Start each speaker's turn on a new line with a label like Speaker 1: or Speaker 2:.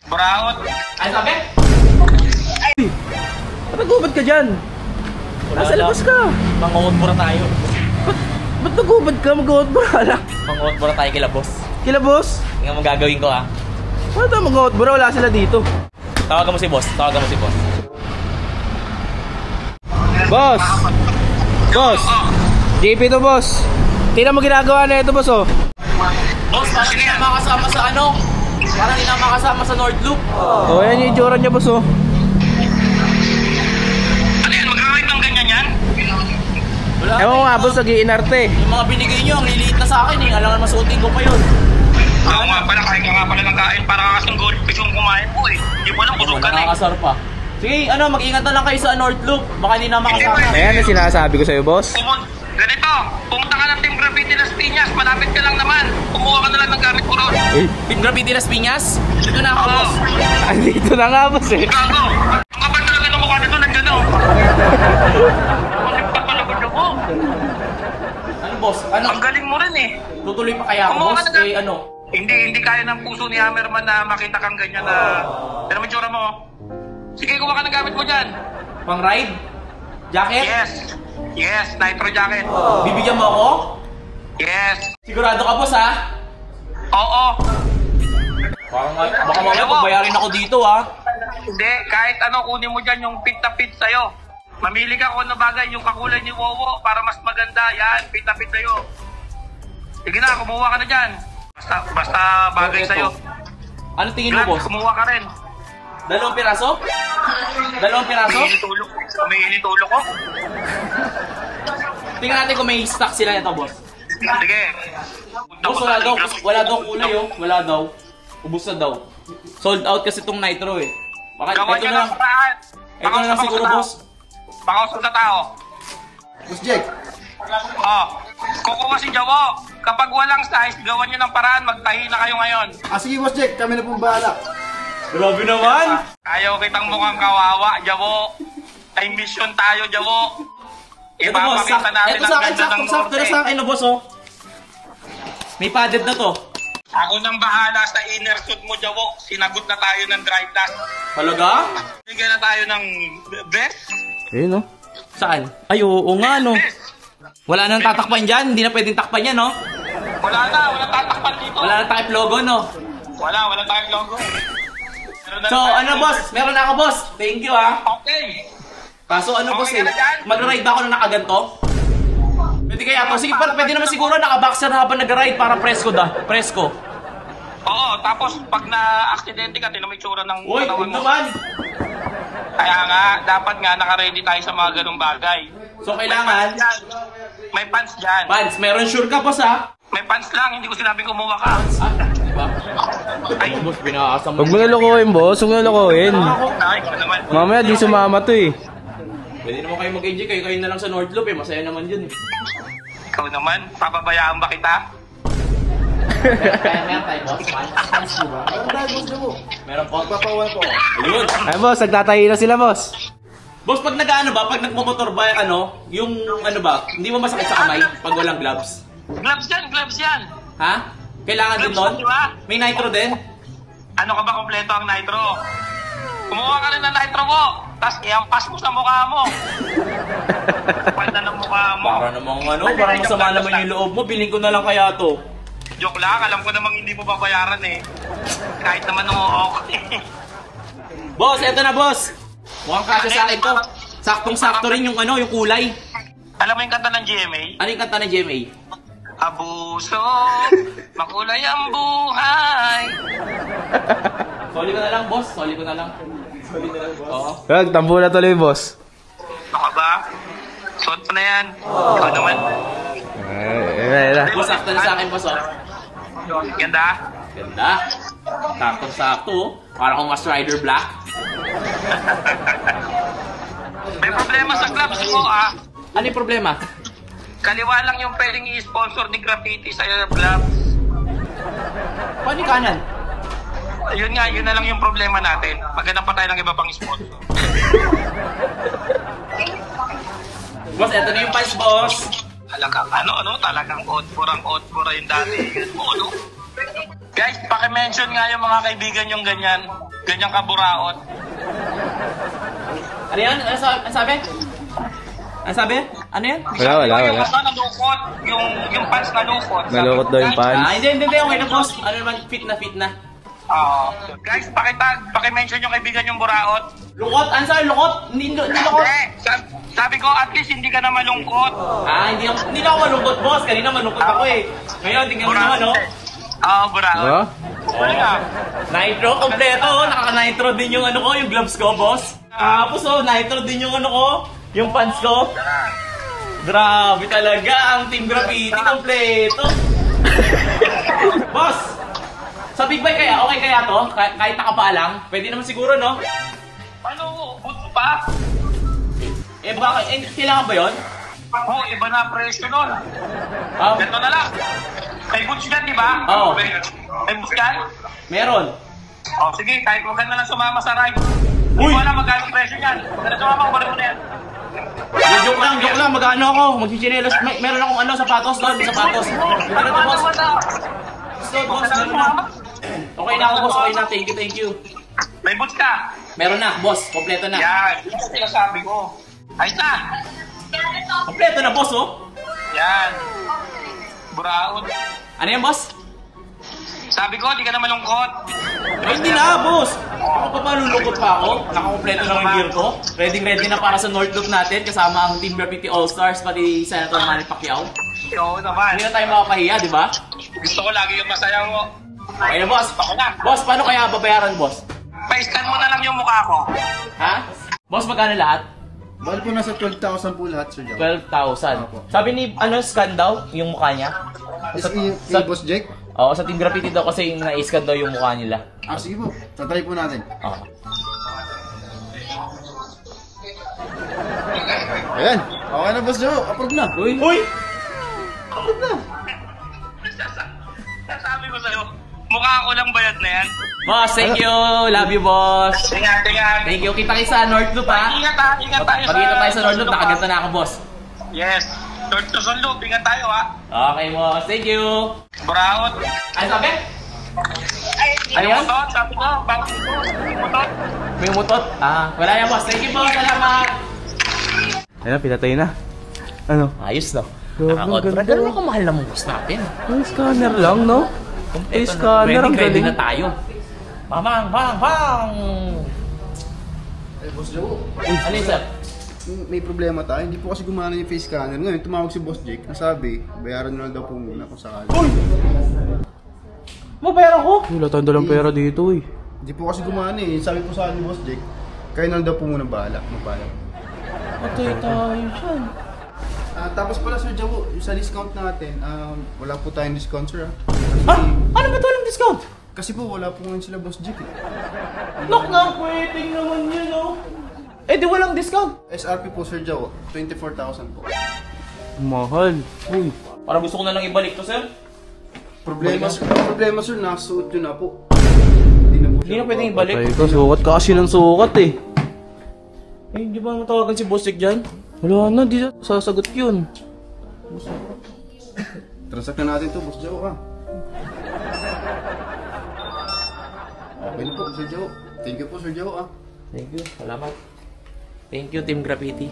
Speaker 1: Buraot.
Speaker 2: Ay, sabi?
Speaker 3: Ba't nagubad ka dyan? Nasa labas ka.
Speaker 2: Mangungot-bura tayo.
Speaker 3: Ba't nagubad ka? Mag-uot bura lang.
Speaker 2: Mangungot-bura tayo kila boss.
Speaker 3: Kila boss?
Speaker 2: Tingnan mo gagawin ko ah.
Speaker 3: Ano tayo mag-uot bura? Wala sila dito.
Speaker 2: Tawagan mo si boss. Tawagan mo si boss.
Speaker 3: Boss! Boss! JP to boss. Tingnan mo ginagawa na ito boss oh.
Speaker 2: Boss, parang hindi na makasama sa ano? Parang hindi na makasama sa North Loop.
Speaker 3: Oh, yan yung itsura niya boss oh.
Speaker 1: Ano yan? Magkakait ng ganyan yan?
Speaker 2: Wala.
Speaker 3: Ewan ko nga boss, nag-iinarte.
Speaker 2: Yung mga binigay nyo, ang liliit na sa akin eh. Alangan masuotin ko pa yun.
Speaker 1: Oo nga pala, kain ka nga pala ng kain para kasing goldfish yung kumain mo eh. Hindi mo lang busog ka na eh.
Speaker 2: Nakakasar pa. Sige, ano, mag-ingat na lang kayo sa North Loop. Baka hindi na makasama.
Speaker 3: Ayan ang sinasabi ko sa'yo boss.
Speaker 1: Ganito, pumunta ka ng Team Graffiti Las Piñas, malapit ka lang naman. Kumuha ka na lang ng gamit mo ron.
Speaker 3: Uy,
Speaker 2: Pin Graffiti Las Piñas? Dito na ako, boss.
Speaker 3: andito na nga boss eh.
Speaker 1: Gago, ang kapal talaga ng mukha nito, nandiyan na oh. Malipat pala ko mo.
Speaker 2: Ano, boss? Ano?
Speaker 1: Ang galing mo rin eh.
Speaker 2: Tutuloy pa kaya ako,
Speaker 1: Kumuha
Speaker 2: boss?
Speaker 1: ka na
Speaker 2: Eh, ano?
Speaker 1: Hindi kaya ng puso ni Hammerman na makita kang ganyan na... Pero may tsura mo oh. Sige, kuha ka ng gamit mo dyan.
Speaker 2: Pang ride? Jacket?
Speaker 1: Yes, nitro jacket.
Speaker 2: Bibigyan mo ako?
Speaker 1: Yes.
Speaker 2: Sigurado ka, boss, ha?
Speaker 1: Oo.
Speaker 2: Parang baka mamaya pagbayarin ako dito, ha?
Speaker 1: Hindi, kahit ano, kunin mo dyan yung fit na fit sa'yo. Mamili ka kung ano bagay, yung kakulay ni Wowo para mas maganda. Yan, fit na fit sa'yo. Sige na, kumuha ka na dyan. Basta bagay sa'yo.
Speaker 2: Ano tingin mo, boss?
Speaker 1: Kumuha ka rin.
Speaker 2: Dalawang piraso? Dalawang piraso?
Speaker 1: Umiinit ulo ko.
Speaker 2: Tingnan natin kung may stock sila nito, boss.
Speaker 1: Sige.
Speaker 2: Boss, wala daw kulay, oh. Wala daw. Ubus na daw. Sold out kasi itong nitro, eh. Baka
Speaker 1: Gawan
Speaker 2: ito
Speaker 1: nyo
Speaker 2: na
Speaker 1: ng paraan.
Speaker 2: ito na lang siguro, boss.
Speaker 1: Pakausap na tao.
Speaker 4: Boss Jake,
Speaker 1: Oh, kukuha si Jawo. Kapag walang size, gawan nyo ng paraan. Magtahi na kayo ngayon.
Speaker 4: sige Boss Jake, kami na pong bahala.
Speaker 2: Grabe naman!
Speaker 1: Ayaw kitang mukhang kawawa, Jawo. Ay mission tayo, Jawo.
Speaker 2: Ito, boss.
Speaker 1: Ipapakita natin
Speaker 2: Ito
Speaker 1: ang
Speaker 2: sa akin,
Speaker 1: ganda ng
Speaker 2: sakto na sa akin, no, boss, oh. May padded na to.
Speaker 1: Ako nang bahala sa inner suit mo, Jawo. Sinagot na tayo ng dry dust.
Speaker 2: Halaga?
Speaker 1: Bigyan na tayo ng vest.
Speaker 3: Ayun oh.
Speaker 2: Saan? Ay, oo nga, no.
Speaker 1: Vest.
Speaker 2: Wala nang tatakpan dyan. Hindi na pwedeng takpan yan, no?
Speaker 1: Wala tatakpan dito.
Speaker 2: Wala nang takip logo, no?
Speaker 1: Wala tayong logo.
Speaker 2: So, ano, boss? Meron na ako, boss. Thank you, ha.
Speaker 1: Okay.
Speaker 2: Kaso, ano, boss,
Speaker 1: Okay
Speaker 2: eh.
Speaker 1: ka na dyan?
Speaker 2: Mag-ride ba ako na nakaganto? Pwede kaya to? Sige, pwede naman siguro naka-boxer habang nag-ride para presko da. Presko.
Speaker 1: Oo, tapos pag na-aksidente ka, tinan mo yung tsura ng
Speaker 2: Uy,
Speaker 1: katawan
Speaker 2: huwag
Speaker 1: mo.
Speaker 2: naman.
Speaker 1: Kaya nga, dapat nga naka-ready tayo sa mga ganung bagay.
Speaker 2: So, kailangan,
Speaker 1: May pants dyan.
Speaker 2: pants. Meron sure ka, boss, ha?
Speaker 1: May pants lang, hindi ko sinabing kumuha ka.
Speaker 2: Ah, diba?
Speaker 1: Ay,
Speaker 2: Boss, binakasama.
Speaker 3: Huwag mo na lokohin boss, huwag mo na lokohin.
Speaker 1: ay, ikaw naman.
Speaker 3: Mamaya di sumama to eh.
Speaker 2: Pwede naman kayo mag-enjoy. Kayo na lang sa North Loop, eh. Masaya naman yun, eh.
Speaker 1: Ikaw naman, papabayaan ba kita?
Speaker 2: Meron tayo, boss. Pants po ba?
Speaker 4: Ano tayo Boss Jake?
Speaker 2: Meron po.
Speaker 4: Papawan ko.
Speaker 2: Ayun.
Speaker 3: Ay boss, nagtatahi na sila boss.
Speaker 2: Boss, pag nag-ano ba, pag nagmomotor ba, yung ano ba, hindi mo masakit sa kamay pag walang gloves?
Speaker 1: Gloves yan.
Speaker 2: Ha? Kailangan din nun?
Speaker 1: Gloves, di ba?
Speaker 2: May nitro din?
Speaker 1: Ano ka ba kompleto ang nitro? Kumuha ka rin ng nitro mo, tapos iampas mo sa mukha mo. Pwede ng mukha mo.
Speaker 2: Para namang parang masama naman yung loob mo, biling ko na lang kaya to.
Speaker 1: Joke lang, alam ko namang hindi mo babayaran eh. Kahit naman okay.
Speaker 2: Boss, eto na, boss. Mukhang kasya sa akin to. Saktong-sakto rin yung yung kulay.
Speaker 1: Alam mo yung kanta ng GMA?
Speaker 2: Ano yung kanta ng GMA?
Speaker 1: Abuso, makulay ang buhay.
Speaker 2: Soli ko na lang, boss. Soli ko na lang. Soli na lang, boss. Oo.
Speaker 3: Wag, tampo na tuloy boss.
Speaker 1: Baka ba? Suot mo na yan. Ikaw naman.
Speaker 2: Boss, sakto na sa akin, boss, oh.
Speaker 1: Ganda?
Speaker 2: Ganda. Saktong-sakto, oh. Para akong Mask Rider Black.
Speaker 1: May problema sa gloves mo ah.
Speaker 2: Ano yung problema?
Speaker 1: Kaliwa lang yung pwedeng i-sponsor ni Graffiti sa gloves.
Speaker 2: Paano yung kanan?
Speaker 1: Yun nga, yun na lang yung problema natin. Maghanap pa tayo ng iba pang sponsor.
Speaker 2: Boss, eto na yung pants, boss.
Speaker 1: Talagang talagang otbora yung dati. Ano? Guys, pakimention nga yung mga kaibigan yung ganyan. Ganyang kaburaot.
Speaker 2: Ano yan? Ano sabi? Ano sabi? Ano yan?
Speaker 1: Yung basta nalukot. Yung pants nalukot.
Speaker 3: Nalukot daw yung pants.
Speaker 2: Hindi. Okay na, boss. Ano naman, fit na.
Speaker 1: Guys, pakimention yung kaibigan yung buraot.
Speaker 2: Lukot? Ano sabi? Lukot? Hindi lukot.
Speaker 1: Sabi ko, at least hindi ka na malungkot.
Speaker 2: Hindi na ako malungkot, boss. Kanina malungkot ako eh. Ngayon, tingnan mo naman, no?
Speaker 1: Buraot.
Speaker 2: Nitro, kompleto. Nakaka-nitro din yung ano ko, yung gloves ko, boss. Tapos, nitro din yung ano ko, yung pants ko. Grabe talaga, ang Team Graffiti, kompleto. Boss, sa Big Bike kaya, okay kaya to? Kahit nakapaalang? Pwede naman siguro, no?
Speaker 1: Ano? Boots pa?
Speaker 2: Bakit? Kailangan ba yun?
Speaker 1: Iba na presyo nun.
Speaker 2: Ah,
Speaker 1: Ganito na lang. May boots yan, di ba?
Speaker 2: Oo.
Speaker 1: May boots yan?
Speaker 2: meron.
Speaker 1: Sige, kahit huwag ka na lang sumama sa ride. Hindi ko alam magkano presyo yan. Huwag ka na sumama, kumarin mo na yan.
Speaker 2: Joke lang. Mag-ano ako? Magchichinelos. Meron akong ano, sapatos doon, sapatos. Ano to, boss? Boss, meron na. Okay na ako, boss. Okay na. Thank you.
Speaker 1: May boots ka?
Speaker 2: Meron na, boss. Kompleto na.
Speaker 1: Yan. Yan ang sinasabi ko. Ayos na.
Speaker 2: Kompleto na, boss, oh.
Speaker 1: Yan. Buraot.
Speaker 2: Ano yan, boss?
Speaker 1: Sabi ko, di ka na malungkot.
Speaker 2: Hindi na, boss. Ako pa malulungkot pa ako. Nakakompleto na yung gear ko. Ready na para sa North Loop natin. Kasama ang Team Graffiti All-Stars, pati Senator Manny Pacquiao.
Speaker 1: Oo naman.
Speaker 2: Hindi na tayo makapahiya, di ba?
Speaker 1: Gusto ko lagi yung masaya mo.
Speaker 2: Okay na, boss.
Speaker 1: Ako na.
Speaker 2: Boss, paano kaya babayaran, boss?
Speaker 1: Pa-scan mo na lang yung mukha ko.
Speaker 2: Ha? Boss, magkano lahat?
Speaker 4: Bali po nasa 12,000 po lahat, Sir Joe.
Speaker 2: 12,000. Sabi ni, scan daw yung mukha niya?
Speaker 4: Kay Boss Jake?
Speaker 2: Oo, sa Team Graffiti daw kasi yung na-scan daw yung mukha nila.
Speaker 4: Sige po. Tatry po natin.
Speaker 2: Oo.
Speaker 4: Ayan. Okay na, Boss Joe. Approve na.
Speaker 2: Uy!
Speaker 4: Approve na.
Speaker 1: Sabi ko sa'yo, mukha ko lang bayad na yan.
Speaker 2: Boss, thank you! Love you, boss!
Speaker 1: Ingat.
Speaker 2: Thank you. Kita kayo sa North Loop, ha?
Speaker 1: Ingat tayo sa...
Speaker 2: Pagkita tayo sa North Loop, nakaganto na ako, boss.
Speaker 1: Yes. North to Sun Loop, ingat tayo ha.
Speaker 2: Okay, boss. Thank you!
Speaker 1: Buraot.
Speaker 2: Ano sabi? Ano yan?
Speaker 1: Mutot, sabi ko, bakit ito? Mutot.
Speaker 2: May mutot? Wala yan, boss. Thank you, boss. Salamat!
Speaker 3: Ayun, pinatay na. Ano?
Speaker 2: Ayos, no?
Speaker 3: Grabe,
Speaker 2: Nakaka-odd.
Speaker 3: ganda.
Speaker 2: Gano'n ako mahal ng boss natin.
Speaker 3: Ang scanner lang, no? Eh, scanner, ang
Speaker 2: Ready
Speaker 3: galing.
Speaker 2: na tayo. Bang!
Speaker 4: Boss Joe.
Speaker 2: Ano yun, sir?
Speaker 4: May problema tayo. Hindi po kasi gumana yung face scanner. Ngayon, tumawag si Boss Jake. Nasabi, bayaran na lang daw po muna kung sakali.
Speaker 2: Mabayaran ko?
Speaker 3: Wala tayong dalang pera dito, eh.
Speaker 4: Hindi po kasi gumana eh. Sabi po sa akin ni Boss Jake, kayo na lang daw po muna bahala. Magbahala.
Speaker 3: Patay tayo dyan.
Speaker 4: Tapos pala Sir Joe, sa discount natin, wala po tayong discount, sir.
Speaker 2: Ha? Ano ba ito walang discount?
Speaker 4: Kasi po, wala po ngayon sila Boss Jake eh.
Speaker 2: Look nga, pwedeng naman yun, oh. Eh, di walang discount.
Speaker 4: SRP po Sir Joe, 24,000 po.
Speaker 3: Mahal. Uy.
Speaker 2: Parang gusto ko na lang ibalik to, sir.
Speaker 4: Problema sir, nasuot yun na po.
Speaker 2: Hindi na pwedeng ibalik.
Speaker 3: Patay ka, sukat ka kasi ng sukat, eh.
Speaker 2: Eh, di ba matawagan si Boss Jack dyan?
Speaker 3: Wala na, di sasagot yun.
Speaker 4: Transact na natin to, Boss Joe, ha? Okay na po, Sir Joe. Thank you po, Sir Joe, ha?
Speaker 2: Thank you. Salamat. Thank you, Team Graffiti.